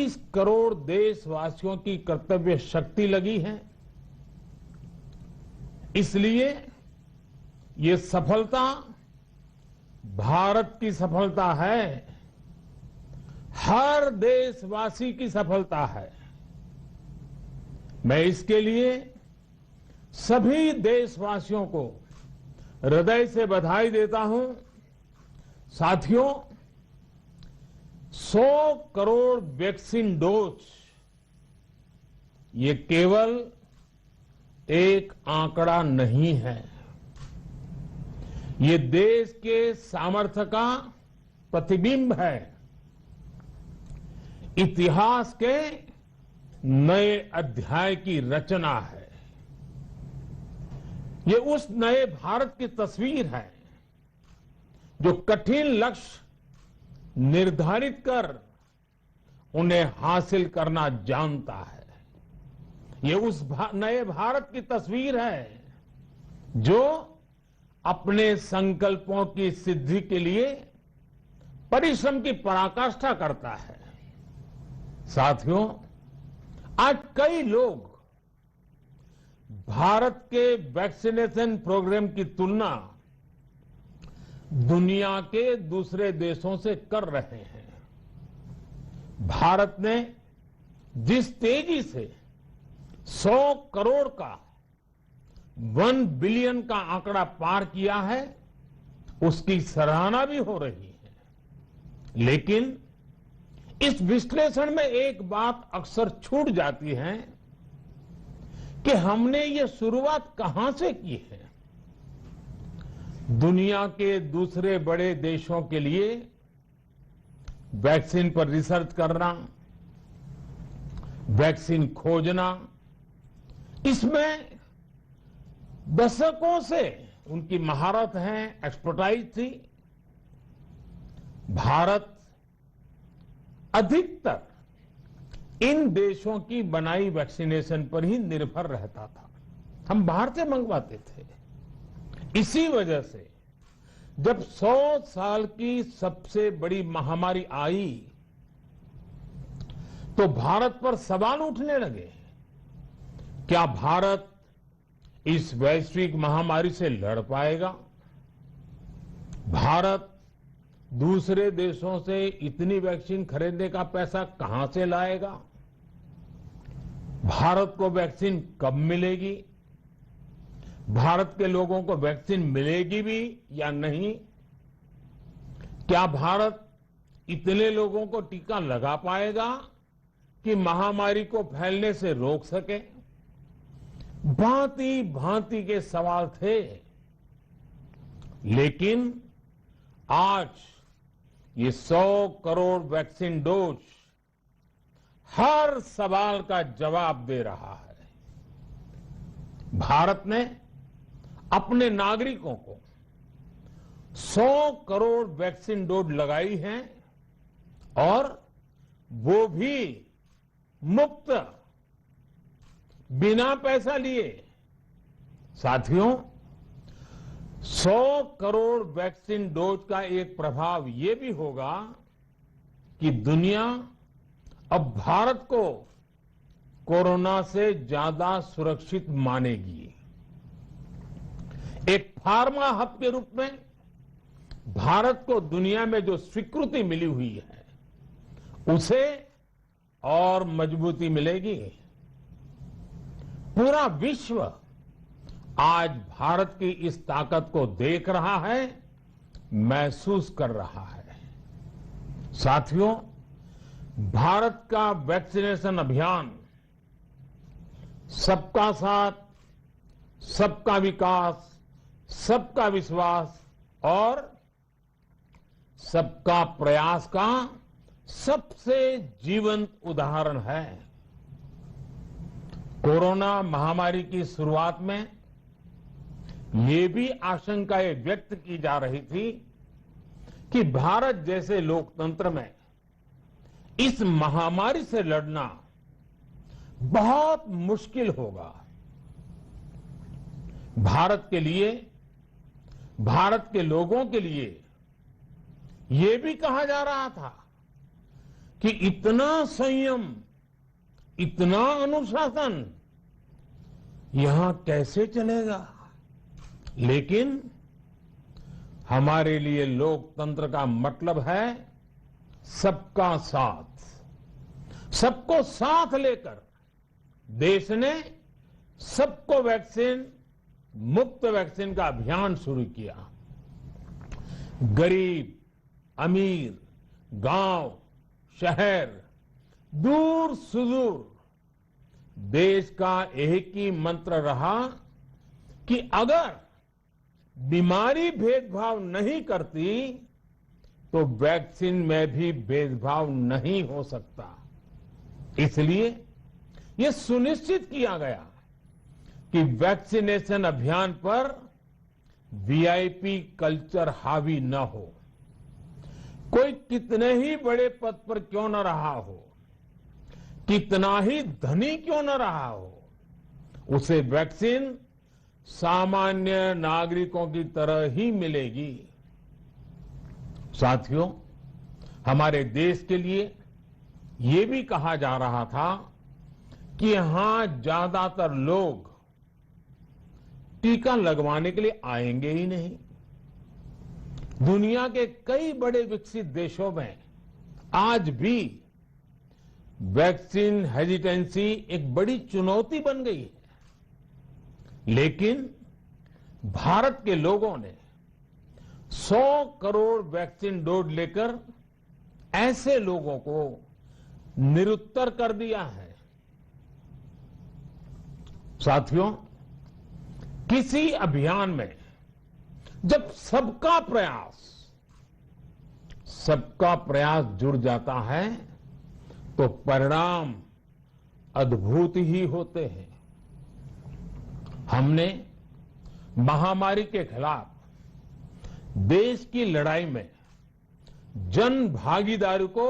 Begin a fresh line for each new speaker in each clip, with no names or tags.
30 करोड़ देशवासियों की कर्तव्य शक्ति लगी है। इसलिए ये सफलता भारत की सफलता है, हर देशवासी की सफलता है। मैं इसके लिए सभी देशवासियों को हृदय से बधाई देता हूं। साथियों, 100 करोड़ वैक्सीन डोज ये केवल एक आंकड़ा नहीं है, ये देश के सामर्थ्य का प्रतिबिंब है, इतिहास के नए अध्याय की रचना है। ये उस नए भारत की तस्वीर है जो कठिन लक्ष्य निर्धारित कर उन्हें हासिल करना जानता है। ये उस नए भारत की तस्वीर है जो अपने संकल्पों की सिद्धि के लिए परिश्रम की पराकाष्ठा करता है। साथियों, आज कई लोग भारत के वैक्सीनेशन प्रोग्राम की तुलना दुनिया के दूसरे देशों से कर रहे हैं। भारत ने जिस तेजी से 100 करोड़ का 1 बिलियन का आंकड़ा पार किया है, उसकी सराहना भी हो रही है। लेकिन इस विश्लेषण में एक बात अक्सर छूट जाती है कि हमने ये शुरुआत कहां से की है। दुनिया के दूसरे बड़े देशों के लिए वैक्सीन पर रिसर्च करना, वैक्सीन खोजना, इसमें दशकों से उनकी महारत है, एक्सपर्टाइज थी। भारत अधिकतर इन देशों की बनाई वैक्सीनेशन पर ही निर्भर रहता था। हम बाहर से मंगवाते थे। इसी वजह से जब 100 साल की सबसे बड़ी महामारी आई तो भारत पर सवाल उठने लगे, क्या भारत इस वैश्विक महामारी से लड़ पाएगा? भारत दूसरे देशों से इतनी वैक्सीन खरीदने का पैसा कहां से लाएगा? भारत को वैक्सीन कब मिलेगी? भारत के लोगों को वैक्सीन मिलेगी भी या नहीं? क्या भारत इतने लोगों को टीका लगा पाएगा कि महामारी को फैलने से रोक सके? भांति भांति के सवाल थे। लेकिन आज ये 100 करोड़ वैक्सीन डोज हर सवाल का जवाब दे रहा है। भारत ने अपने नागरिकों को 100 करोड़ वैक्सीन डोज लगाई हैं और वो भी मुफ्त, बिना पैसा लिए। साथियों, 100 करोड़ वैक्सीन डोज का एक प्रभाव ये भी होगा कि दुनिया अब भारत को कोरोना से ज्यादा सुरक्षित मानेगी। एक फार्मा हब के रूप में भारत को दुनिया में जो स्वीकृति मिली हुई है, उसे और मजबूती मिलेगी। पूरा विश्व आज भारत की इस ताकत को देख रहा है, महसूस कर रहा है। साथियों, भारत का वैक्सीनेशन अभियान सबका साथ, सबका विकास, सबका विश्वास और सबका प्रयास का सबसे जीवंत उदाहरण है। कोरोना महामारी की शुरुआत में ये भी आशंकाएं व्यक्त की जा रही थी कि भारत जैसे लोकतंत्र में इस महामारी से लड़ना बहुत मुश्किल होगा। भारत के लिए, भारत के लोगों के लिए ये भी कहा जा रहा था कि इतना संयम, इतना अनुशासन यहां कैसे चलेगा। लेकिन हमारे लिए लोकतंत्र का मतलब है सबका साथ। सबको साथ लेकर देश ने सबको वैक्सीन, मुफ्त वैक्सीन का अभियान शुरू किया। गरीब, अमीर, गांव, शहर, दूर सुदूर, देश का एक ही मंत्र रहा कि अगर बीमारी भेदभाव नहीं करती तो वैक्सीन में भी भेदभाव नहीं हो सकता। इसलिए यह सुनिश्चित किया गया कि वैक्सीनेशन अभियान पर वीआईपी कल्चर हावी न हो। कोई कितने ही बड़े पद पर क्यों न रहा हो, कितना ही धनी क्यों न रहा हो, उसे वैक्सीन सामान्य नागरिकों की तरह ही मिलेगी। साथियों, हमारे देश के लिए ये भी कहा जा रहा था कि यहां ज्यादातर लोग टीका लगवाने के लिए आएंगे ही नहीं। दुनिया के कई बड़े विकसित देशों में आज भी वैक्सीन हेजिटेंसी एक बड़ी चुनौती बन गई है। लेकिन भारत के लोगों ने 100 करोड़ वैक्सीन डोज लेकर ऐसे लोगों को निरुत्तर कर दिया है। साथियों, किसी अभियान में जब सबका प्रयास जुड़ जाता है तो परिणाम अद्भुत ही होते हैं। हमने महामारी के खिलाफ देश की लड़ाई में जन भागीदारी को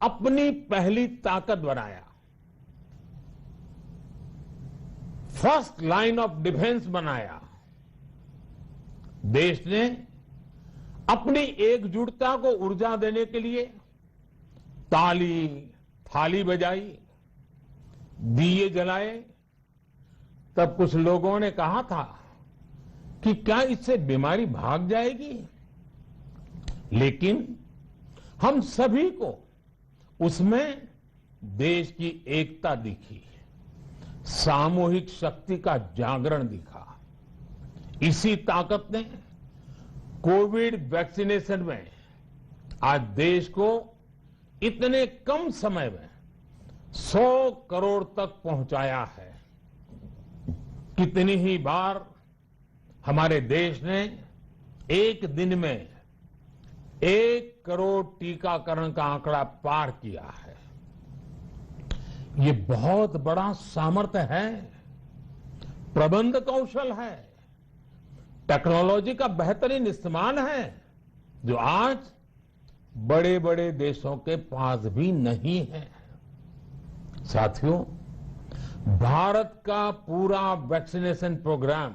अपनी पहली ताकत बनाया। फर्स्ट लाइन ऑफ डिफेंस बनाया। देश ने अपनी एकजुटता को ऊर्जा देने के लिए ताली, थाली बजाई, दिए जलाए। तब कुछ लोगों ने कहा था कि क्या इससे बीमारी भाग जाएगी? लेकिन हम सभी को उसमें देश की एकता दिखी, सामूहिक शक्ति का जागरण दिखा। इसी ताकत ने कोविड वैक्सीनेशन में आज देश को इतने कम समय में 100 करोड़ तक पहुंचाया है। कितनी ही बार हमारे देश ने एक दिन में 1 करोड़ टीकाकरण का आंकड़ा पार किया है। ये बहुत बड़ा सामर्थ्य है, प्रबंध कौशल है, टेक्नोलॉजी का बेहतरीन इस्तेमाल है, जो आज बड़े बड़े देशों के पास भी नहीं है। साथियों, भारत का पूरा वैक्सीनेशन प्रोग्राम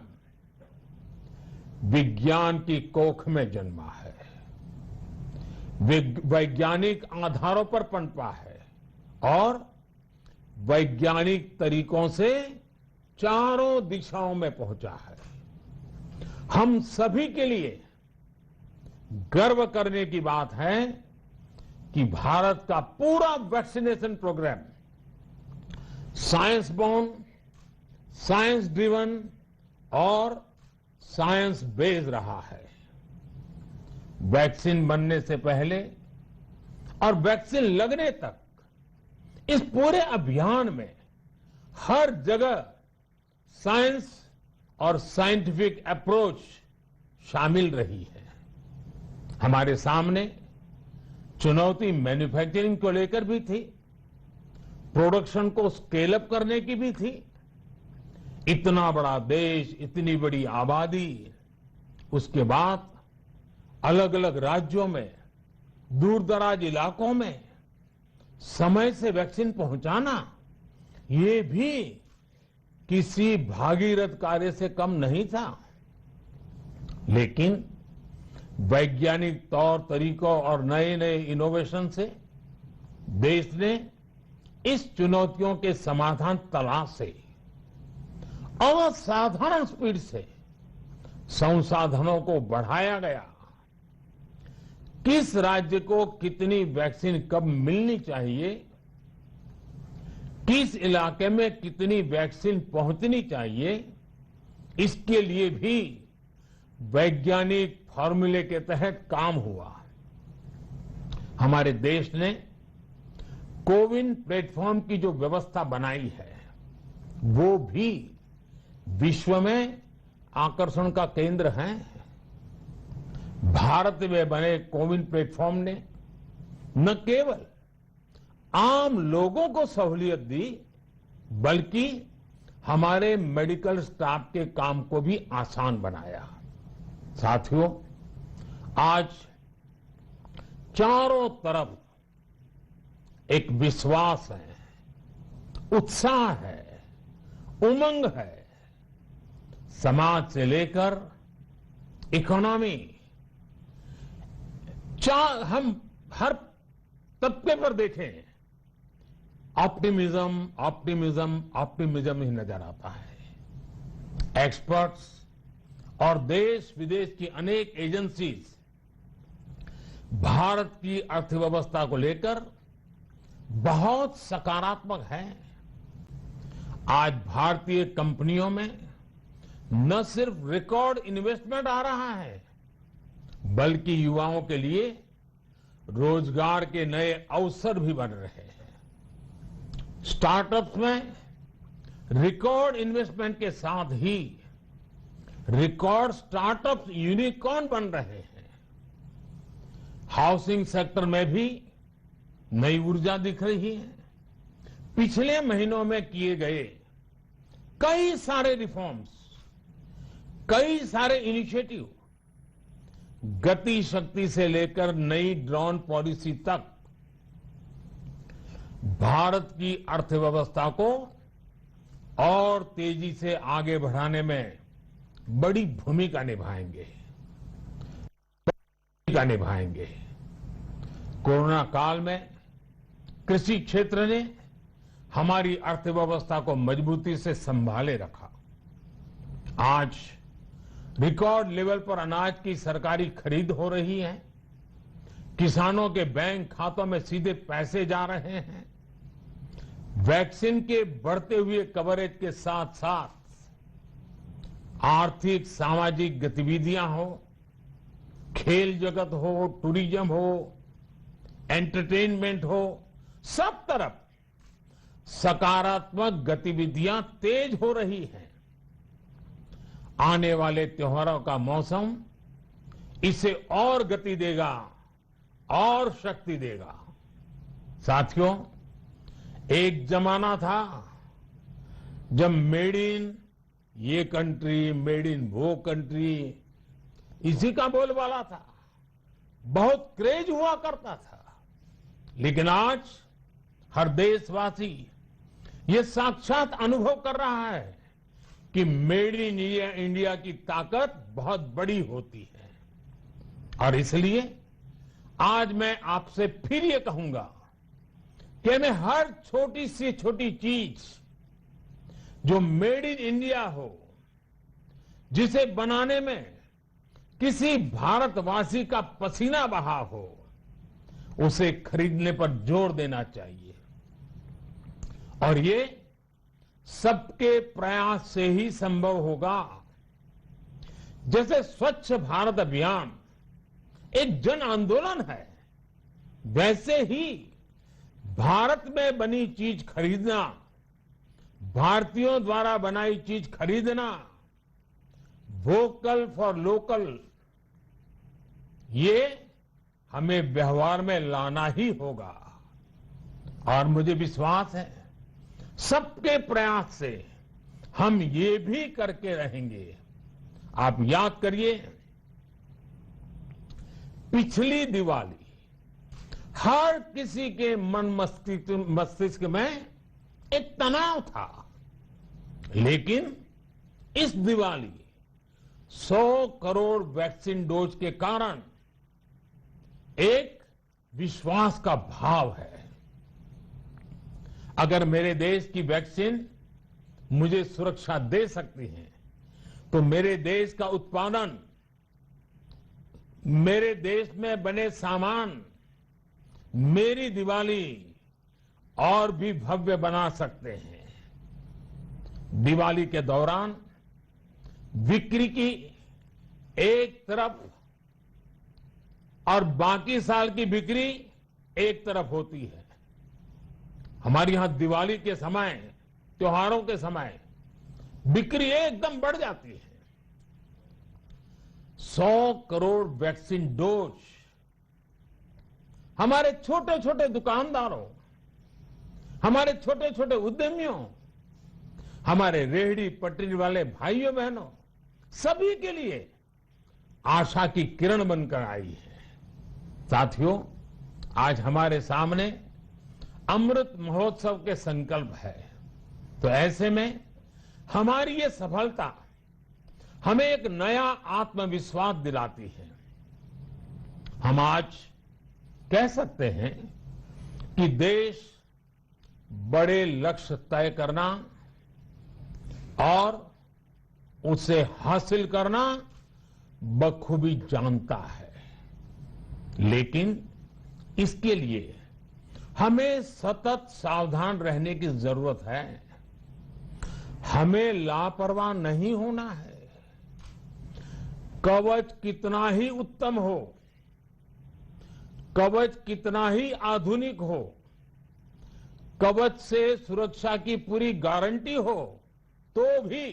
विज्ञान की कोख में जन्मा है, वैज्ञानिक आधारों पर पनपा है और वैज्ञानिक तरीकों से चारों दिशाओं में पहुंचा है। हम सभी के लिए गर्व करने की बात है कि भारत का पूरा vaccination programme science born, science driven और साइंस बेस्ड रहा है। वैक्सीन बनने से पहले और वैक्सीन लगने तक इस पूरे अभियान में हर जगह साइंस और साइंटिफिक अप्रोच शामिल रही है। हमारे सामने चुनौती मैन्युफैक्चरिंग को लेकर भी थी, प्रोडक्शन को स्केल अप करने की भी थी। इतना बड़ा देश, इतनी बड़ी आबादी, उसके बाद अलग अलग राज्यों में, दूर दराज इलाकों में समय से वैक्सीन पहुंचाना, ये भी किसी भागीरथ कार्य से कम नहीं था। लेकिन वैज्ञानिक तौर तरीकों और नए नए इनोवेशन से देश ने इस चुनौतियों के समाधान तलाशे असाधारण स्पीड से संसाधनों को बढ़ाया गया। किस राज्य को कितनी वैक्सीन कब मिलनी चाहिए, किस इलाके में कितनी वैक्सीन पहुंचनी चाहिए, इसके लिए भी वैज्ञानिक फॉर्मूले के तहत काम हुआ। हमारे देश ने कोविन प्लेटफॉर्म की जो व्यवस्था बनाई है वो भी विश्व में आकर्षण का केंद्र है। भारत में बने कोविन प्लेटफॉर्म ने न केवल आम लोगों को सहूलियत दी बल्कि हमारे मेडिकल स्टाफ के काम को भी आसान बनाया। साथियों, आज चारों तरफ एक विश्वास है, उत्साह है, उमंग है। समाज से लेकर इकोनॉमी, हम हर तबके पर देखें ऑप्टिमिज्म ऑप्टिमिज्म ऑप्टिमिज्म ही नजर आता है। एक्सपर्ट्स और देश विदेश की अनेक एजेंसीज भारत की अर्थव्यवस्था को लेकर बहुत सकारात्मक है। आज भारतीय कंपनियों में न सिर्फ रिकॉर्ड इन्वेस्टमेंट आ रहा है बल्कि युवाओं के लिए रोजगार के नए अवसर भी बन रहे हैं। स्टार्टअप्स में रिकॉर्ड इन्वेस्टमेंट के साथ ही रिकॉर्ड स्टार्टअप्स यूनिकॉर्न बन रहे हैं। हाउसिंग सेक्टर में भी नई ऊर्जा दिख रही है। पिछले महीनों में किए गए कई सारे रिफॉर्म्स, कई सारे इनिशिएटिव, गति शक्ति से लेकर नई ड्रोन पॉलिसी तक भारत की अर्थव्यवस्था को और तेजी से आगे बढ़ाने में बड़ी भूमिका निभाएंगे। कोरोना काल में कृषि क्षेत्र ने हमारी अर्थव्यवस्था को मजबूती से संभाले रखा। आज रिकॉर्ड लेवल पर अनाज की सरकारी खरीद हो रही है। किसानों के बैंक खातों में सीधे पैसे जा रहे हैं। वैक्सीन के बढ़ते हुए कवरेज के साथ साथ आर्थिक सामाजिक गतिविधियां हो, खेल जगत हो, टूरिज्म हो, एंटरटेनमेंट हो, सब तरफ सकारात्मक गतिविधियां तेज हो रही हैं। आने वाले त्योहारों का मौसम इसे और गति देगा और शक्ति देगा। साथियों, एक जमाना था जब मेड इन ये कंट्री, मेड इन वो कंट्री, इसी का बोलबाला था, बहुत क्रेज हुआ करता था। लेकिन आज हर देशवासी ये साक्षात अनुभव कर रहा है कि मेड इन इंडिया की ताकत बहुत बड़ी होती है। और इसलिए आज मैं आपसे फिर ये कहूंगा कि हमें हर छोटी से छोटी चीज जो मेड इन इंडिया हो, जिसे बनाने में किसी भारतवासी का पसीना बहा हो, उसे खरीदने पर जोर देना चाहिए। और ये सबके प्रयास से ही संभव होगा। जैसे स्वच्छ भारत अभियान एक जन आंदोलन है, वैसे ही भारत में बनी चीज खरीदना, भारतीयों द्वारा बनाई चीज खरीदना, वोकल फॉर लोकल, ये हमें व्यवहार में लाना ही होगा। और मुझे विश्वास है सबके प्रयास से हम ये भी करके रहेंगे। आप याद करिए, पिछली दिवाली हर किसी के मन मस्तिष्क में एक तनाव था, लेकिन इस दिवाली 100 करोड़ वैक्सीन डोज के कारण एक विश्वास का भाव है। अगर मेरे देश की वैक्सीन मुझे सुरक्षा दे सकती है तो मेरे देश का उत्पादन, मेरे देश में बने सामान मेरी दिवाली और भी भव्य बना सकते हैं। दिवाली के दौरान बिक्री की एक तरफ और बाकी साल की बिक्री एक तरफ होती है। हमारे यहां दिवाली के समय, त्योहारों के समय बिक्री एकदम बढ़ जाती है। 100 करोड़ वैक्सीन डोज हमारे छोटे छोटे दुकानदारों, हमारे छोटे छोटे उद्यमियों, हमारे रेहड़ी पटरी वाले भाइयों बहनों, सभी के लिए आशा की किरण बनकर आई है। साथियों, आज हमारे सामने अमृत महोत्सव के संकल्प है, तो ऐसे में हमारी ये सफलता हमें एक नया आत्मविश्वास दिलाती है। हम आज कह सकते हैं कि देश बड़े लक्ष्य तय करना और उसे हासिल करना बखूबी जानता है, लेकिन इसके लिए हमें सतत सावधान रहने की जरूरत है। हमें लापरवाह नहीं होना है। कवच कितना ही उत्तम हो, कवच कितना ही आधुनिक हो, कवच से सुरक्षा की पूरी गारंटी हो, तो भी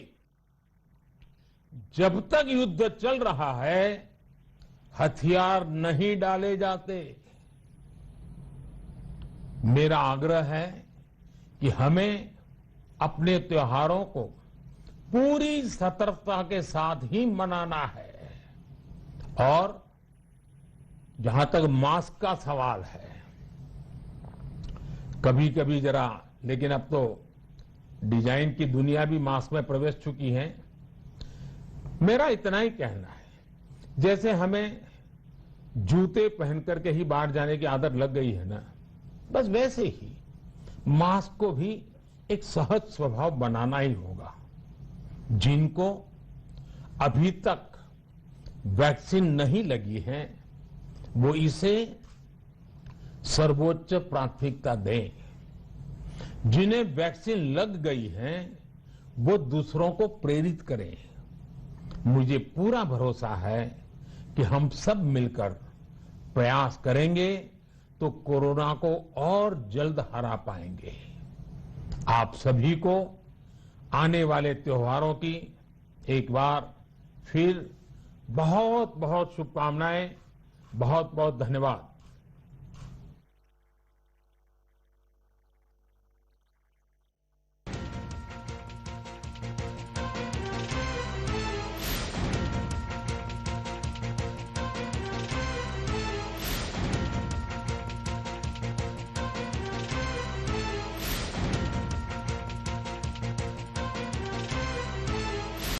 जब तक युद्ध चल रहा है हथियार नहीं डाले जाते। मेरा आग्रह है कि हमें अपने त्योहारों को पूरी सतर्कता के साथ ही मनाना है। और जहां तक मास्क का सवाल है, कभी कभी जरा, लेकिन अब तो डिजाइन की दुनिया भी मास्क में प्रवेश चुकी है। मेरा इतना ही कहना है, जैसे हमें जूते पहन करके ही बाहर जाने की आदत लग गई है ना, बस वैसे ही मास्क को भी एक सहज स्वभाव बनाना ही होगा। जिनको अभी तक वैक्सीन नहीं लगी है वो इसे सर्वोच्च प्राथमिकता दें। जिन्हें वैक्सीन लग गई है वो दूसरों को प्रेरित करें। मुझे पूरा भरोसा है कि हम सब मिलकर प्रयास करेंगे तो कोरोना को और जल्द हरा पाएंगे। आप सभी को आने वाले त्योहारों की एक बार फिर बहुत बहुत शुभकामनाएं। बहुत बहुत धन्यवाद।